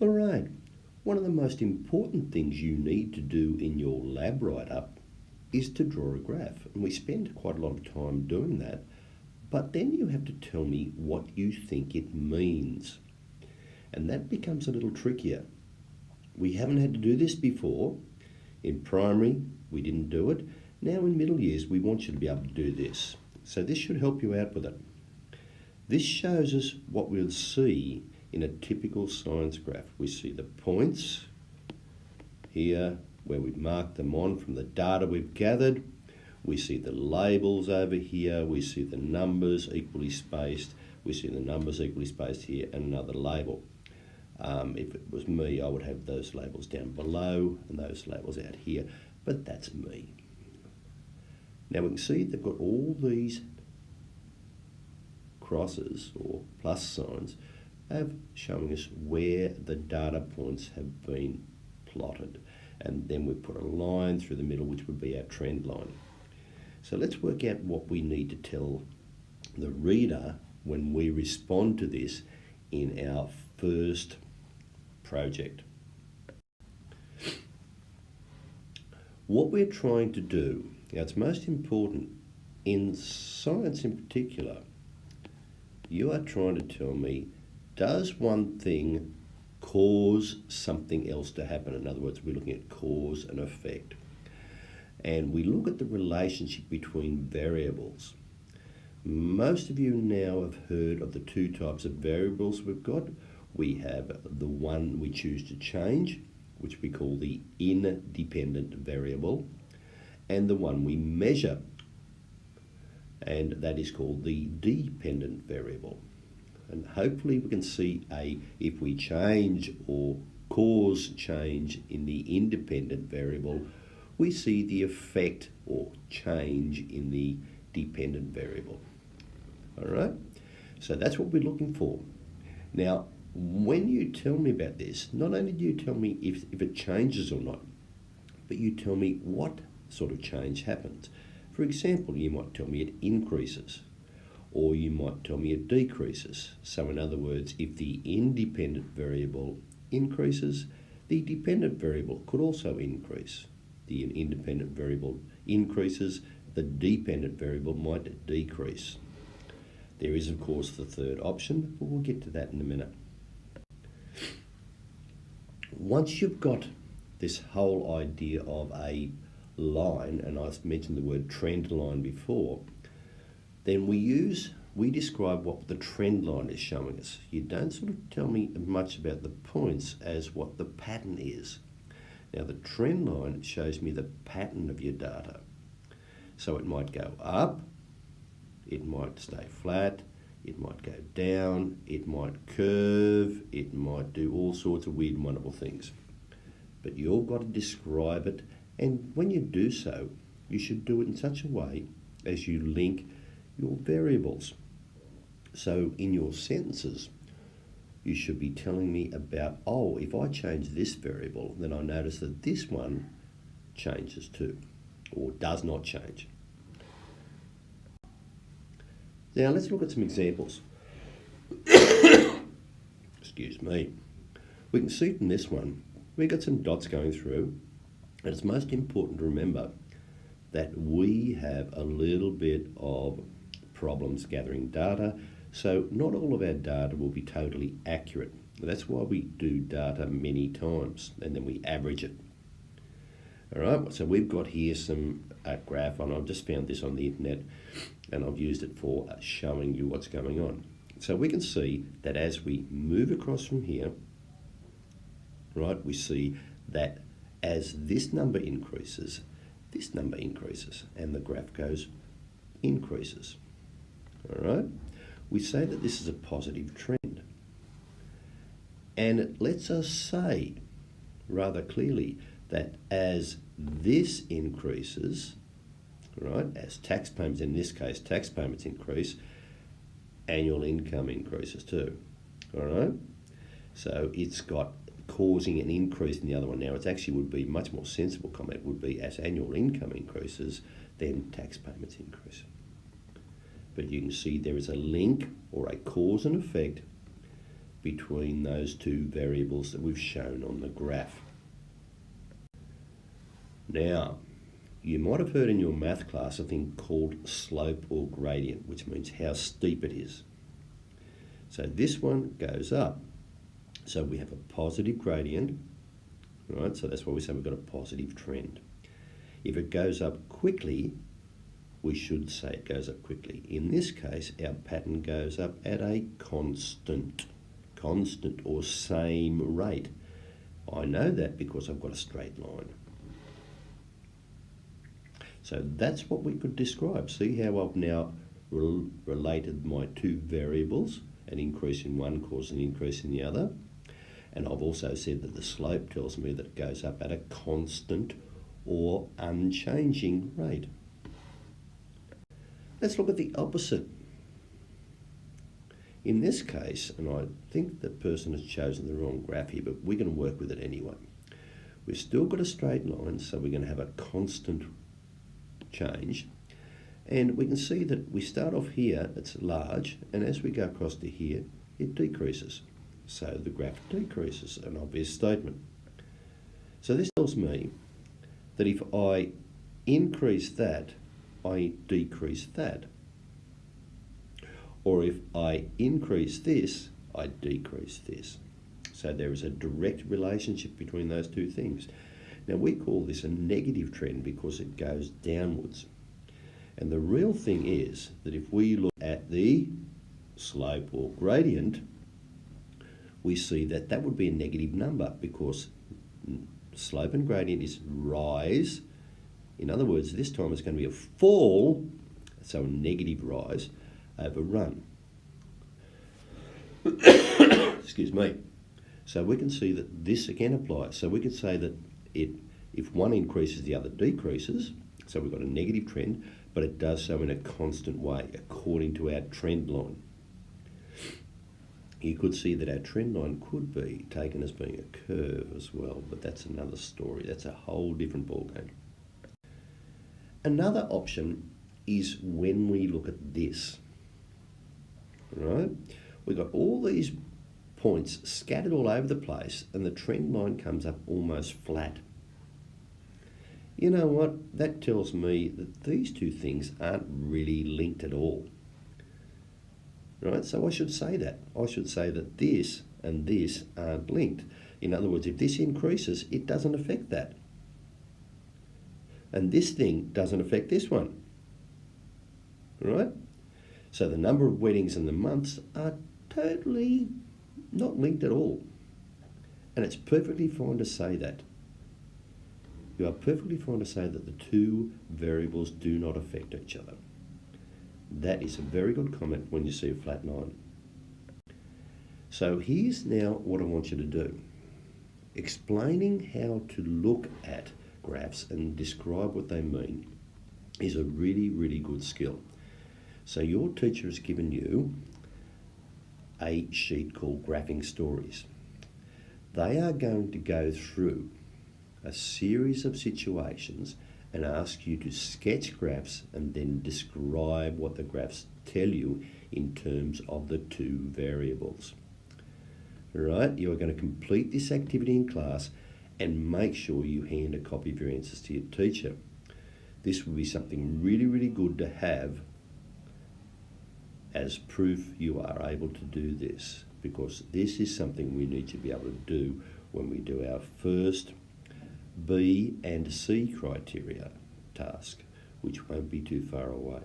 All right, one of the most important things you need to do in your lab write-up is to draw a graph. And we spend quite a lot of time doing that, but then you have to tell me what you think it means. And that becomes a little trickier. We haven't had to do this before. In primary, we didn't do it. Now in middle years, we want you to be able to do this. So this should help you out with it. This shows us what we'll see in a typical science graph. We see the points here where we've marked them on from the data we've gathered. We see the labels over here. We see the numbers equally spaced. We see the numbers equally spaced here and another label. If it was me, I would have those labels down below and those labels out here, but that's me. Now we can see they've got all these crosses or plus signs of showing us where the data points have been plotted. And then we put a line through the middle, which would be our trend line. So let's work out what we need to tell the reader when we respond to this in our first project. What we're trying to do, now it's most important in science in particular, you are trying to tell me, does one thing cause something else to happen? In other words, we're looking at cause and effect. And we look at the relationship between variables. Most of you now have heard of the two types of variables we've got. We have the one we choose to change, which we call the independent variable, and the one we measure, and that is called the dependent variable. And hopefully we can see if we change or cause change in the independent variable, we see the effect or change in the dependent variable. All right, so that's what we're looking for. Now, when you tell me about this, not only do you tell me if it changes or not, but you tell me what sort of change happens. For example, you might tell me it increases, or you might tell me it decreases. So in other words, if the independent variable increases, the dependent variable could also increase. The independent variable increases, the dependent variable might decrease. There is, of course, the third option, but we'll get to that in a minute. Once you've got this whole idea of a line, and I've mentioned the word trend line before, then we describe what the trend line is showing us. You don't sort of tell me much about the points as what the pattern is. Now the trend line shows me the pattern of your data. So it might go up, it might stay flat, it might go down, it might curve, it might do all sorts of weird and wonderful things. But you've got to describe it, and when you do so, you should do it in such a way as you link your variables. So in your sentences, you should be telling me about, oh, if I change this variable, then I notice that this one changes too, or does not change. Now let's look at some examples. Excuse me. We can see from this one, we've got some dots going through, and it's most important to remember that we have a little bit of problems gathering data, so not all of our data will be totally accurate. That's why we do data many times, and then we average it. All right, so we've got here some graph, and I've just found this on the internet, and I've used it for showing you what's going on. So we can see that as we move across from here, right, we see that as this number increases, and the graph goes increases. All right, we say that this is a positive trend, and it lets us say rather clearly that as this increases, right, as tax payments, in this case, tax payments increase, annual income increases too, all right? So it's got causing an increase in the other one. Now, it actually would be much more sensible comment would be as annual income increases, then tax payments increase. But you can see there is a link or a cause and effect between those two variables that we've shown on the graph. Now, you might have heard in your math class a thing called slope or gradient, which means how steep it is. So this one goes up. So we have a positive gradient, right? So that's why we say we've got a positive trend. If it goes up quickly, we should say it goes up quickly. In this case, our pattern goes up at a constant or same rate. I know that because I've got a straight line. So that's what we could describe. See how I've now related my two variables, an increase in one causing an increase in the other. And I've also said that the slope tells me that it goes up at a constant or unchanging rate. Let's look at the opposite. In this case, and I think the person has chosen the wrong graph here, but we're going to work with it anyway. We've still got a straight line, so we're going to have a constant change. And we can see that we start off here, it's large, and as we go across to here, it decreases. So the graph decreases, an obvious statement. So this tells me that if I increase that, I decrease that. Or if I increase this, I decrease this. So there is a direct relationship between those two things. Now we call this a negative trend because it goes downwards. And the real thing is that if we look at the slope or gradient, we see that that would be a negative number because slope and gradient is rise. In other words, this time it's going to be a fall, so a negative rise over run. Excuse me. So we can see that this again applies. So we could say that if one increases, the other decreases. So we've got a negative trend, but it does so in a constant way according to our trend line. You could see that our trend line could be taken as being a curve as well, but that's another story. That's a whole different ballgame. Another option is when we look at this, right? We've got all these points scattered all over the place and the trend line comes up almost flat. You know what? That tells me that these two things aren't really linked at all. Right? So I should say that. I should say that this and this aren't linked. In other words, if this increases, it doesn't affect that. And this thing doesn't affect this one. Right? So the number of weddings and the months are totally not linked at all. And it's perfectly fine to say that. You are perfectly fine to say that the two variables do not affect each other. That is a very good comment when you see a flat line. So here's now what I want you to do. Explaining how to look at graphs and describe what they mean is a really, really good skill. So your teacher has given you a sheet called Graphing Stories. They are going to go through a series of situations and ask you to sketch graphs and then describe what the graphs tell you in terms of the two variables. Right? You are going to complete this activity in class and make sure you hand a copy of your answers to your teacher. This will be something really, really good to have as proof you are able to do this, because this is something we need to be able to do when we do our first B and C criteria task, which won't be too far away.